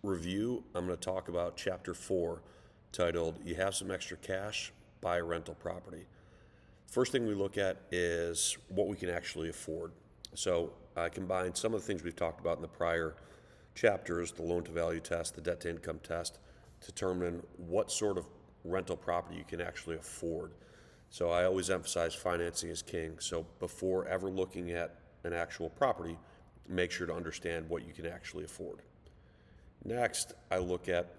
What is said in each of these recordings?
review, I'm going to talk about Chapter 4, titled You Have Some Extra Cash, Buy a Rental Property. First thing we look at is what we can actually afford. So I combined some of the things we've talked about in the prior chapters, the loan-to-value test, the debt-to-income test, to determine what sort of rental property you can actually afford. So I always emphasize financing is king. So before ever looking at an actual property, make sure to understand what you can actually afford. Next, I look at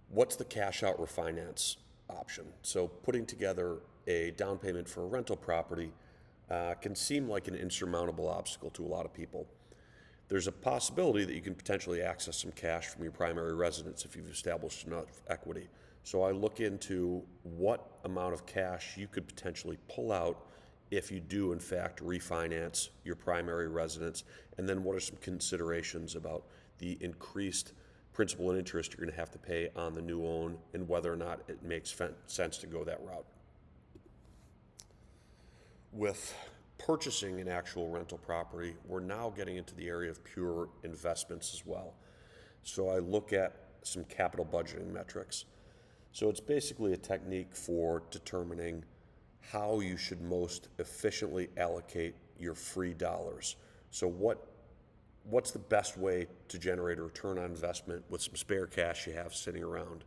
what's the cash out refinance option. So putting together a down payment for a rental property can seem like an insurmountable obstacle to a lot of people. There's a possibility that you can potentially access some cash from your primary residence if you've established enough equity. So I look into what amount of cash you could potentially pull out if you do in fact refinance your primary residence, and then what are some considerations about the increased principal and interest you're going to have to pay on the new loan and whether or not it makes sense to go that route. With purchasing an actual rental property, we're now getting into the area of pure investments as well. So I look at some capital budgeting metrics. So it's basically a technique for determining how you should most efficiently allocate your free dollars. So what's the best way to generate a return on investment with some spare cash you have sitting around?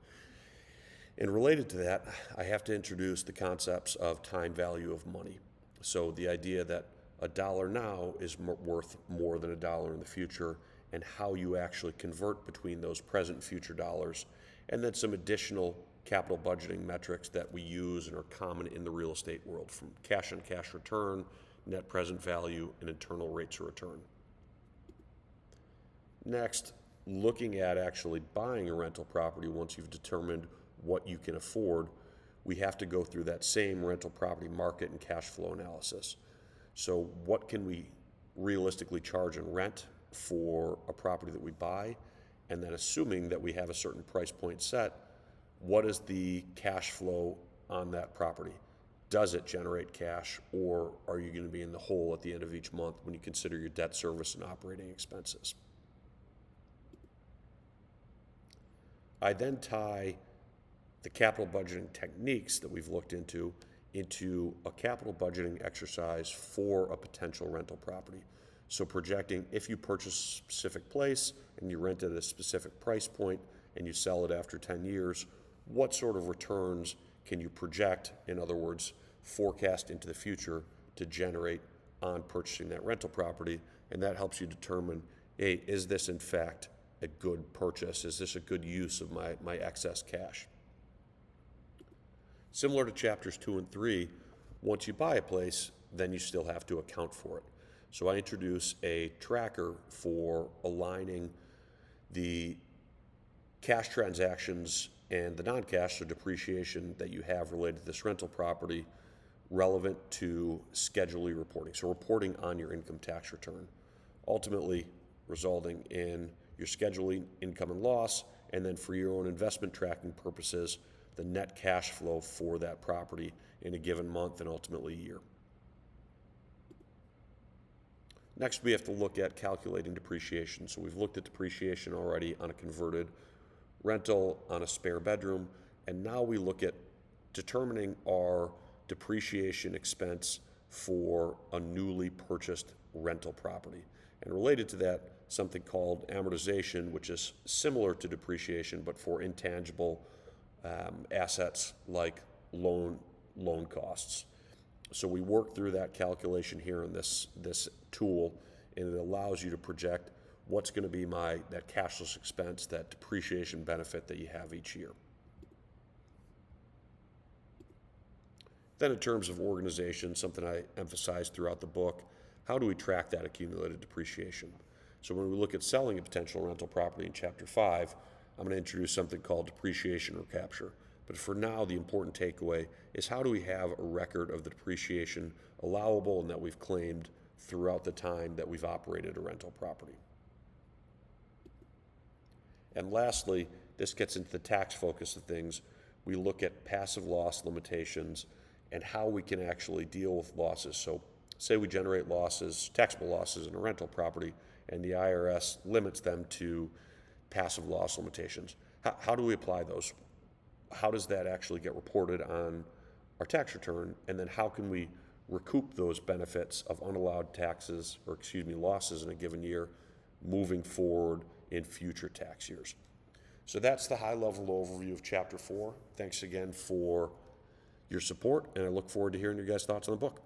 And related to that, I have to introduce the concepts of time value of money. So the idea that a dollar now is worth more than a dollar in the future, and how you actually convert between those present and future dollars, and then some additional capital budgeting metrics that we use and are common in the real estate world, from cash on cash return, net present value, and internal rates of return. Next, looking at actually buying a rental property once you've determined what you can afford, we have to go through that same rental property market and cash flow analysis. So what can we realistically charge in rent for a property that we buy? And then assuming that we have a certain price point set, what is the cash flow on that property? Does it generate cash, or are you going to be in the hole at the end of each month when you consider your debt service and operating expenses? I then tie the capital budgeting techniques that we've looked into a capital budgeting exercise for a potential rental property. So projecting, if you purchase a specific place and you rent it at a specific price point and you sell it after 10 years, what sort of returns can you project, in other words, forecast into the future to generate on purchasing that rental property? And that helps you determine, hey, is this in fact a good purchase? Is this a good use of my excess cash? Similar to chapters 2 and 3, once you buy a place, then you still have to account for it. So I introduce a tracker for aligning the cash transactions and the non-cash, so depreciation, that you have related to this rental property relevant to Schedule E reporting. So reporting on your income tax return, ultimately resulting in your Schedule E income and loss, and then for your own investment tracking purposes, the net cash flow for that property in a given month and ultimately year. Next, we have to look at calculating depreciation. So we've looked at depreciation already on a converted rental, on a spare bedroom, and now we look at determining our depreciation expense for a newly purchased rental property. And related to that, something called amortization, which is similar to depreciation but for intangible assets like loan costs. So we work through that calculation here in this tool, and it allows you to project what's going to be that cashless expense, that depreciation benefit that you have each year. Then in terms of organization, something I emphasize throughout the book, how do we track that accumulated depreciation? So when we look at selling a potential rental property in Chapter 5, I'm going to introduce something called depreciation recapture. But for now, the important takeaway is, how do we have a record of the depreciation allowable and that we've claimed throughout the time that we've operated a rental property? And lastly, this gets into the tax focus of things. We look at passive loss limitations and how we can actually deal with losses. So say we generate losses, taxable losses in a rental property, and the IRS limits them to passive loss limitations. How do we apply those? How does that actually get reported on our tax return? And then how can we recoup those benefits of unallowed taxes, or excuse me, losses in a given year moving forward in future tax years? So that's the high-level overview of Chapter 4. Thanks again for your support, and I look forward to hearing your guys' thoughts on the book.